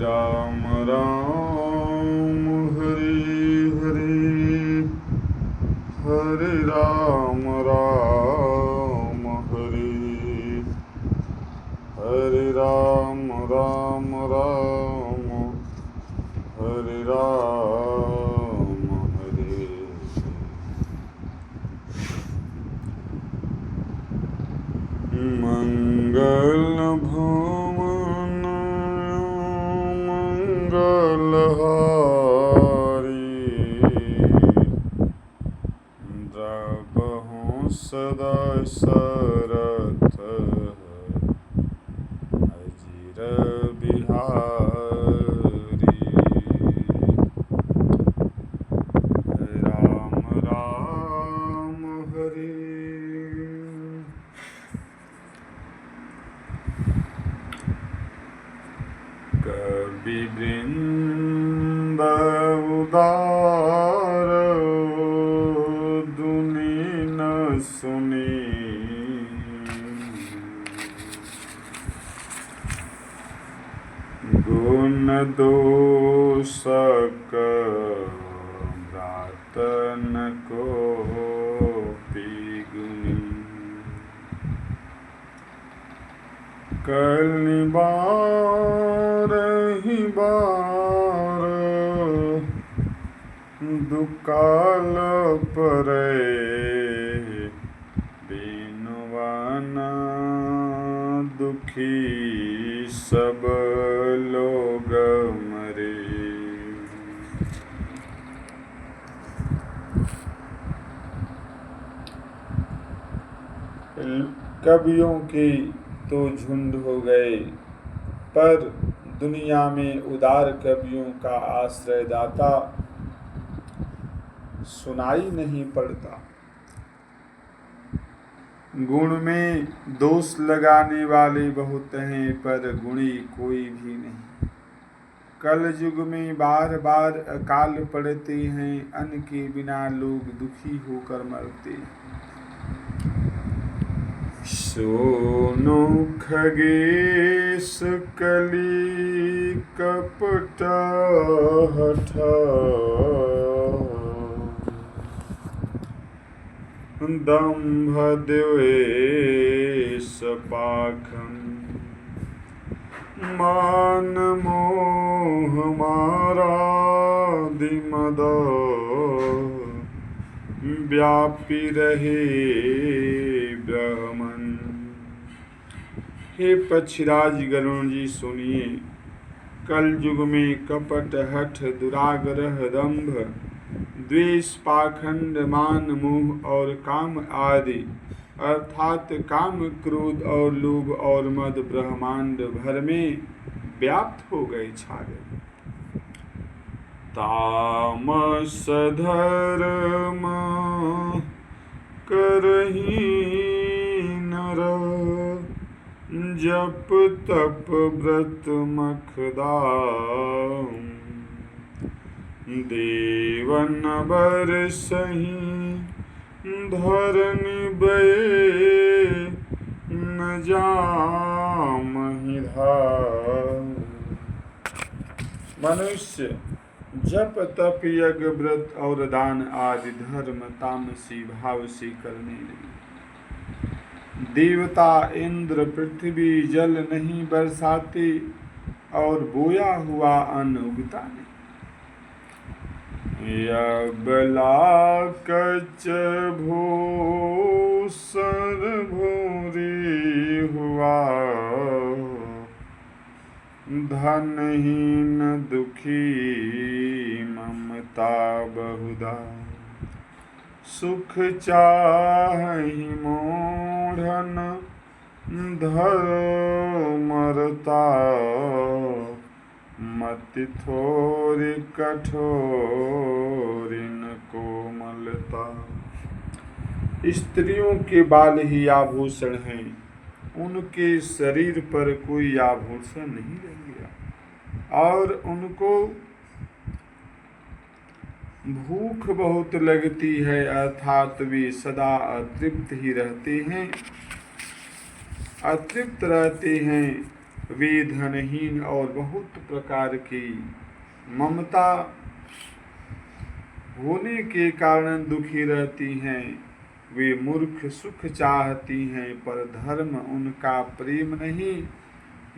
राम राम हरे हरे, हरे राम राम हरे, हरे राम राम राम, हरे राम हरे। मंगल भवन मंगलहारी, द्रवहु सदा सरथ अजिर बिहारी। राम राम हरे। कवि वृंद उदार दुनि न सुनी, गुण दोषक भ्रातन को गुनी। कलि बारहि बार दुकाल परै, बिनुवन दुखी सब लोग मरे। कवियों की तो झुंड हो गए, पर दुनिया में उदार कवियों का आश्रयदाता सुनाई नहीं पड़ता। गुण में दोष लगाने वाले बहुत हैं, पर गुणी कोई भी नहीं। कल युग में बार बार अकाल पड़ते हैं, अन्न के बिना लोग दुखी होकर मरते हैं। सोनु खगेश कली कपट हठ, दंभ द्वेष पाखंड, मान मोह मारादि मद, व्यापी रहे ब्रह्मन। हे पक्षीराज गरुण जी सुनिए, कल युग में कपट हठ दुराग्रह दंभ द्वेष पाखंड मान मोह और काम आदि अर्थात काम क्रोध और लोभ और मद ब्रह्मांड भर में व्याप्त हो गए, छा गए। तामस धर्म करहि नर, जप तप व्रत मखदाम, देवन बरसहि धरनि बये, न जामहि धाम। मनुष्य जप तप यज्ञ व्रत और दान आदि धर्म तामसी भाव से करने लगे। देवता इंद्र पृथ्वी जल नहीं बरसाते और बोया हुआ अन्न उगता नहीं। यबला कच भूषण भूरी हुआ, धनहीन दुखी ममता बहुधा, सुख चाहि मोढ़न धर्मरता, मति थोरि कठोरिन कोमलता। स्त्रियों के बाल ही आभूषण हैं, उनके शरीर पर कोई आभूषण नहीं रह गया, और उनको भूख बहुत लगती है, अर्थात वे सदा अतृप्त ही रहते हैं, अतृप्त रहते हैं। वे धनहीन और बहुत प्रकार की ममता होने के कारण दुखी रहती हैं। वे मूर्ख सुख चाहती हैं पर धर्म उनका प्रेम नहीं।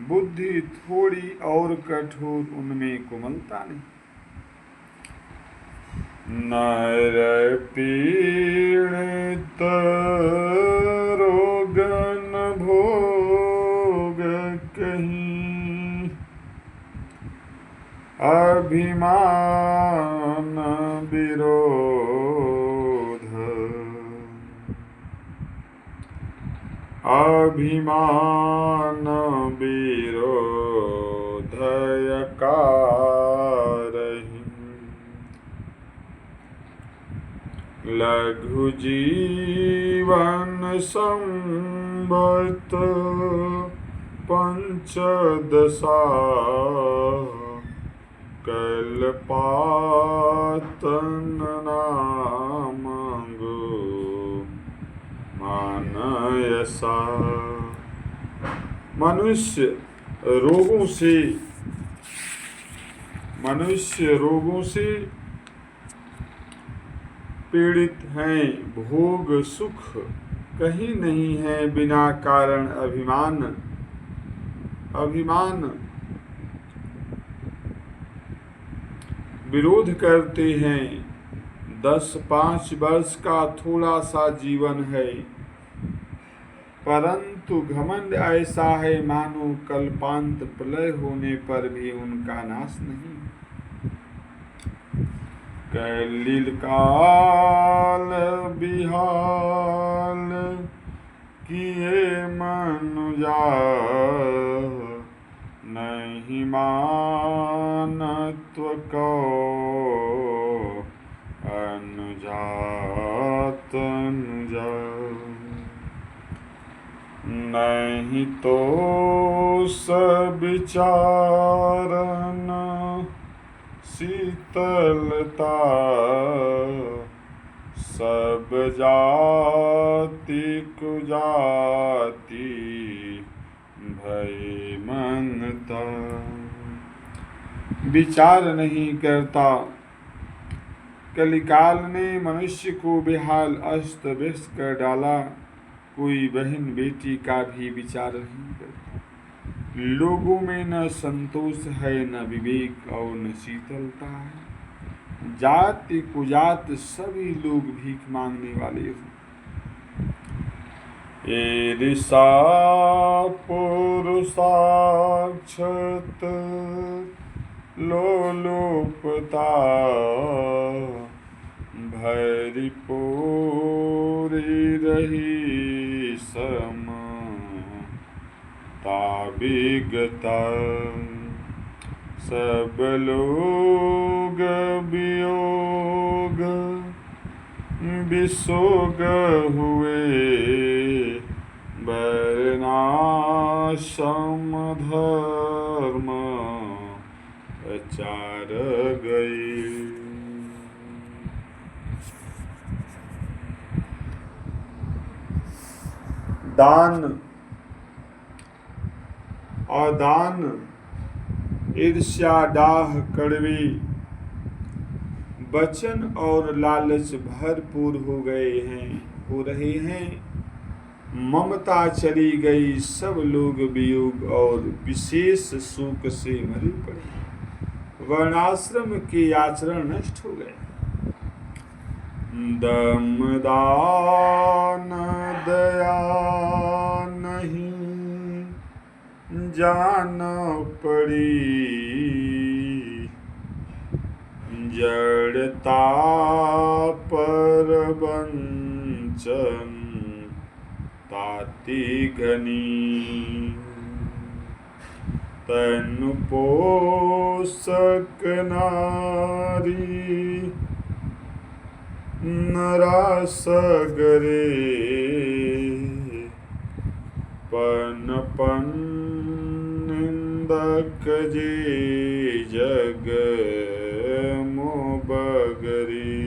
बुद्धि थोड़ी और कठोर, उनमें कोमलता नहीं। नर पीड़ित रोगन भोग कहीं, अभिमान विरोध, अभिमान विरोध कारहि। लघु जीवन संबत पंचदशा, कल्पातन नामंगो मानयसा। मनुष्य रोगों से पीड़ित हैं। भोग सुख कहीं नहीं है। बिना कारण अभिमान विरोध करते हैं। 10-5 वर्ष का थोड़ा सा जीवन है, परंतु घमंड ऐसा है मानो कल्पांत प्रलय होने पर भी उनका नाश नहीं। कलिल काल बिहाल किए मनुजा, नहीं मानत्व को अनुजात अनुजा। नहीं तो सब विचारन शीतलता, सब जाति कुजाति भय मनता। विचार नहीं करता। कलिकाल ने मनुष्य को बेहाल अस्त व्यस्त कर डाला। कोई बहन बेटी का भी विचार नहीं करता। लोगों में न संतोष है, न विवेक और न शीतलता है। जाति कुजात सभी लोग भीख मांगने वाले हैं। ईर्षा पुरुषाक्षत लोलुपता, भैरी पूरी रही सम ताबिगता। सब लोग वियोग विसोग हुए, वर्णाश्रम धर्म आचार गए। दान अदान ईर्ष्या डाह कड़वी, वचन और लालच भरपूर हो रहे हैं। ममता चली गई, सब लोग वियोग और विशेष शोक से मरे पड़े। वर्णाश्रम के आचरण नष्ट हो गए। दम दान दया नहीं जान पड़ी, जड़ता पर वंचन ताति घनी। तनु पोषक नारी नरासगरे, पन निंदक जे जग मोबगरी।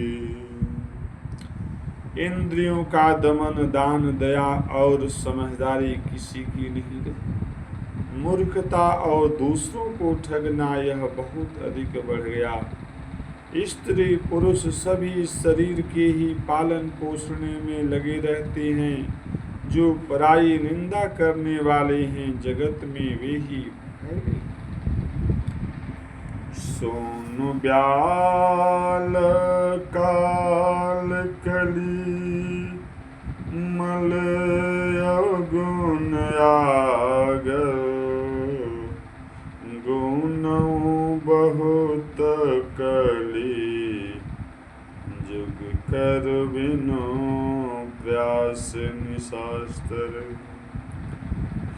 इंद्रियों का दमन, दान, दया और समझदारी किसी की नहीं रही। मूर्खता और दूसरों को ठगना यह बहुत अधिक बढ़ गया। स्त्री पुरुष सभी शरीर के ही पालन पोषण में लगे रहते हैं। जो पराई निंदा करने वाले हैं जगत में वे ही फैले। सोनु ब्याल काल कली मल गुण आगर गुण बहुत कली जुग कर बिनो प्रयास निशास्त्र।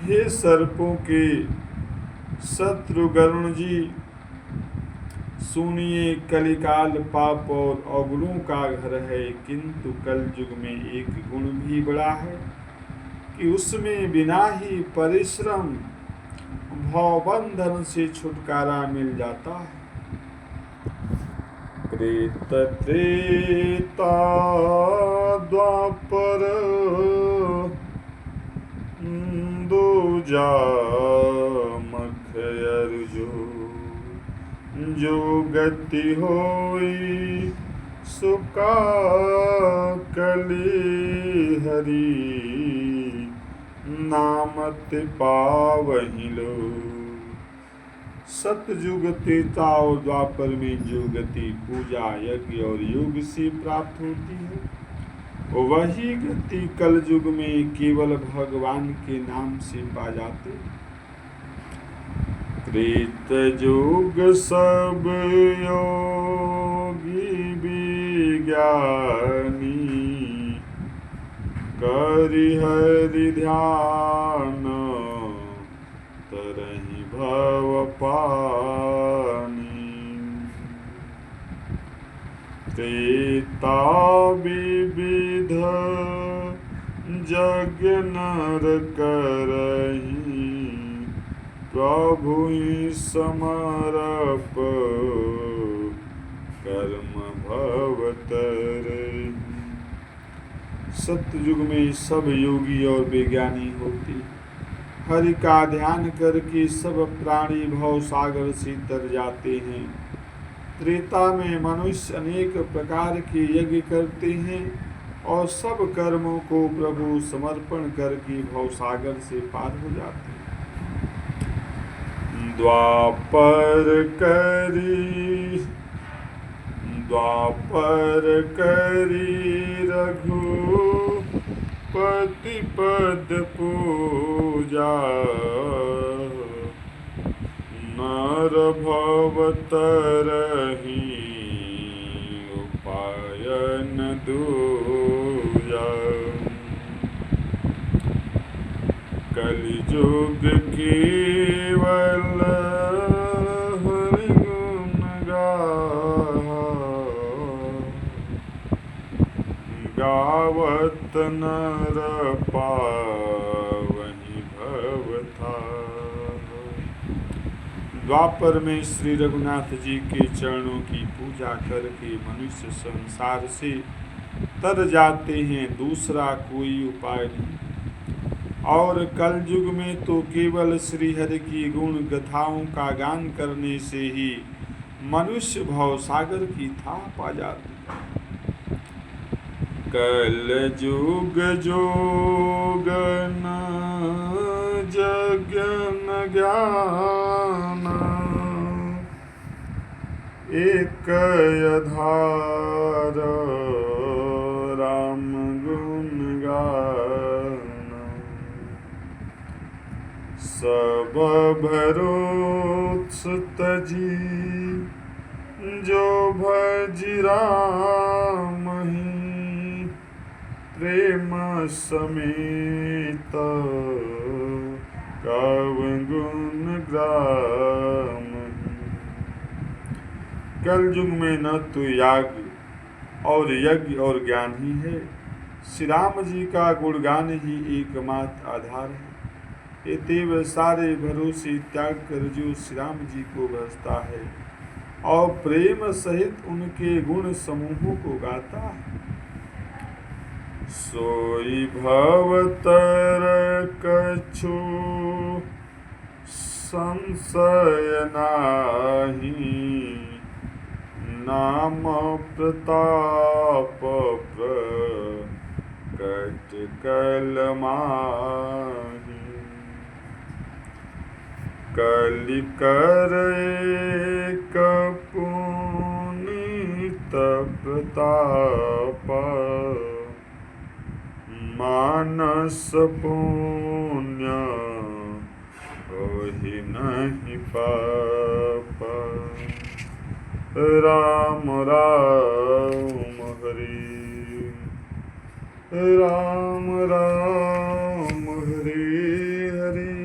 हे सर्पों के शत्रु गरुण जी, सुनिए कलिकाल पाप और अवगुणों का घर है, किंतु कल युग में एक गुण भी बड़ा है कि उसमें बिना ही परिश्रम भवबंधन से छुटकारा मिल जाता है। प्रेत त्रेता द्वापर दूजा मखयर जो गति होई सुका कली हरि नामत पावहि लो। सतयुग त्रेता और द्वापर में जो गति पूजा यज्ञ और योग से प्राप्त होती है वही गति कल युग में केवल भगवान के नाम से पा जाते। त्रेत युग सब योगी विज्ञानी करि हरि ध्यान तरहि भव पानी। त्रेता विविध जग नर करहि प्रभु समरप कर्म भवतरहि। सतयुग में सब योगी और विज्ञानी होते, हरि का ध्यान करके सब प्राणी भव सागर से तर जाते हैं। त्रेता में मनुष्य अनेक प्रकार के यज्ञ करते हैं और सब कर्मों को प्रभु समर्पण करके भव सागर से पार हो जाते हैं। द्वापर करी रघुपति पद पूजा नर भव तरहि उपायन दूजा। कलिजुग केवल हरि गुण गावत नर पावहि भवथा। द्वापर में श्री रघुनाथ जी के चरणों की पूजा करके मनुष्य संसार से तर जाते हैं, दूसरा कोई उपाय नहीं। और कल युग में तो केवल श्री हरि की गुण गाथाओं का गान करने से ही मनुष्य भव सागर की था पा जाते। कल युग जोगन जगन ज्ञान एक आधार राम गुण गान। सब भरोत्स तजी जो भज रामहि प्रेम समेत कव गुण ग्राम। कल युग में न तो याग और यज्ञ और ज्ञान ही है, श्री राम जी का गुणगान ही एकमात्र आधार है। एतेव सारे भरोसे त्याग कर जो श्री राम जी को भजता है और प्रेम सहित उनके गुण समूहों को गाता है, सोई भवतर कछु संशय नाही, नाम प्रताप प्रकट कल माही। कलि कर एक पुनीत प्रताप, मानस पुण्य होहि नहीं पाप। राम राम हरि, राम राम हरि हरि।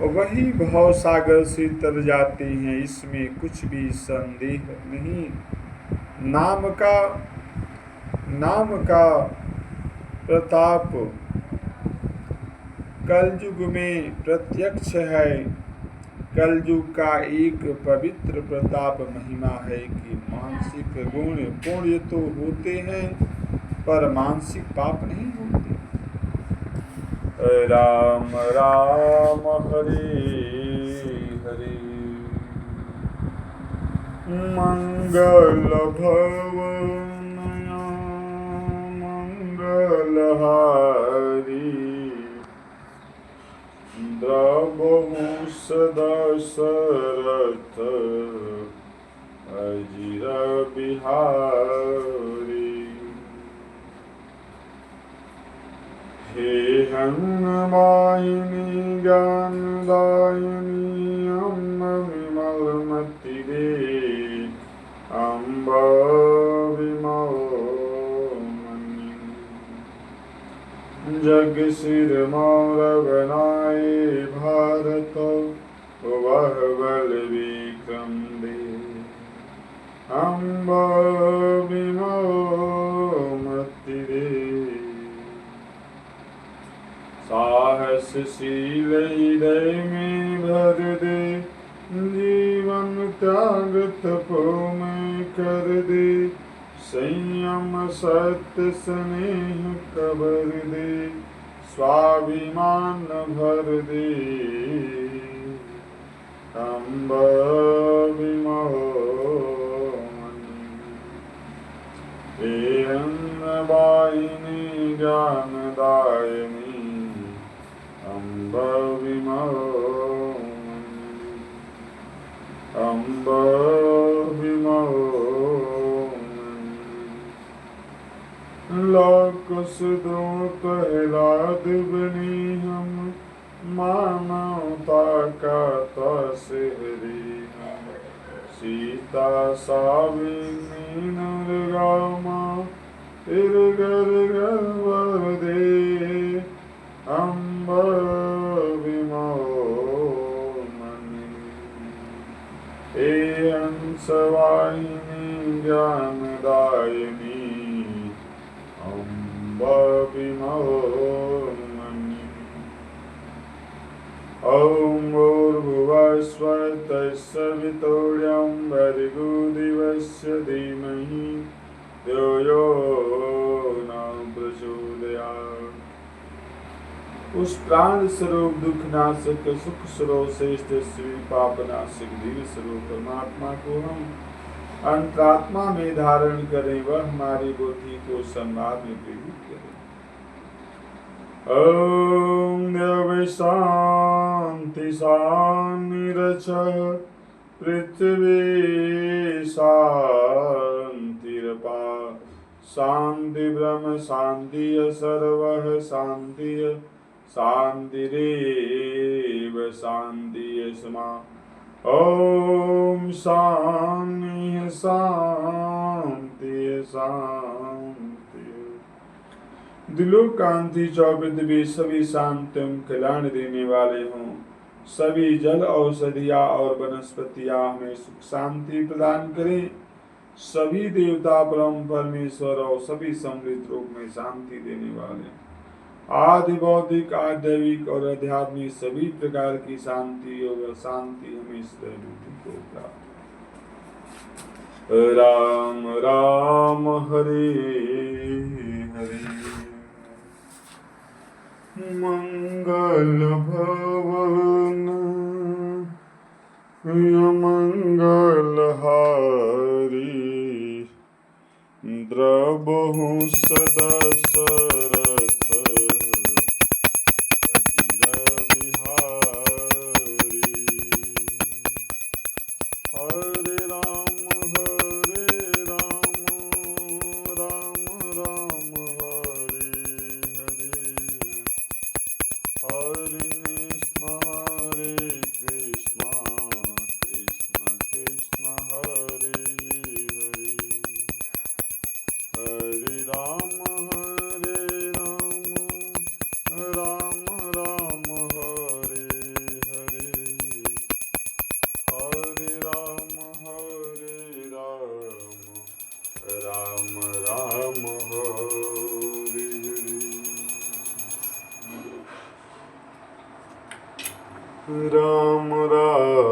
वही भव सागर से तर जाते हैं, इसमें कुछ भी संदेह नहीं। नाम का प्रताप कलयुग में प्रत्यक्ष है। कलयुग का एक पवित्र प्रताप महिमा है कि मानसिक गुण पुण्य तो होते हैं पर मानसिक पाप नहीं होते। राम राम हरि हरि, मंगल भवन मंगल हारी, द्रवहु दशरथ अजिर बिहारी। हे हनुमायिनी ज्ञानदायिनी, अम्ब विमलमति दे अम्ब विमलमणि। जग सिर मोर बनाए भारत, वह बल विक्रम दे अम्ब विमलमति दे। साहस शील हृदय में भर दे, जीवन त्याग तपो में कर दे। संयम सत्य स्नेह कबर दे, स्वाभिमान भर दे अम्ब विमलमणि। हे अन्नवाहिनी ज्ञानदायिनी, अम्ब विमलमणि अम्ब विमलमणि। लोक सुदो प्रहलाद बनी हम, मानवता का तस्हरी हम। सीता सावित्री नरगामा, फिर घर घर वर दे अम्ब विमलमणि। हे हंसवाहिनी ज्ञानदायिनी, अम्ब विमलमणि। ॐ भूर्भुवः स्वः तत्सवितुर्वरेण्यं भर्गो देवस्य धीमहि धियो यो न प्रचोदयात्। उस प्राण स्वरूप दुख नाशक सुख स्वरूप श्रेष्ठ श्री पाप नाशक धीर स्वरूप परमात्मा को हम अंतरात्मा में धारण करें, वह हमारी बुद्धि को संवाद में प्रेरित करे। ओम देव शांति शान्तिरचः, पृथ्वी शान्तिरपा शान्ति ब्रह्म शान्ति सर्वः शान्ति शान्तिरेव शान्ति स्मा। ओम शान्ति शान्ति शान्ति। दिलो कांति चौबिद भी सभी शांतम कल्याण देने वाले हों। सभी जल औषधिया और वनस्पतियां हमें सुख शांति प्रदान करें। सभी देवता परम परमेश्वर और सभी समृद्ध रूप में शांति देने वाले आदि भौतिक आध्यात्मिक और आध्यात्मिक सभी प्रकार की शांति और शांति हमें बुद्धि को प्राप्त। राम राम हरे हरे, मंगल भवन दशरथ अजिर बिहारी। हरे राम राम राम हरे हरे, हरे कृष्ण कृष्ण कृष्ण हरे हरे, हरे राम राम राम हरे हरे, हरे राम राम राम हरे हरे, राम राम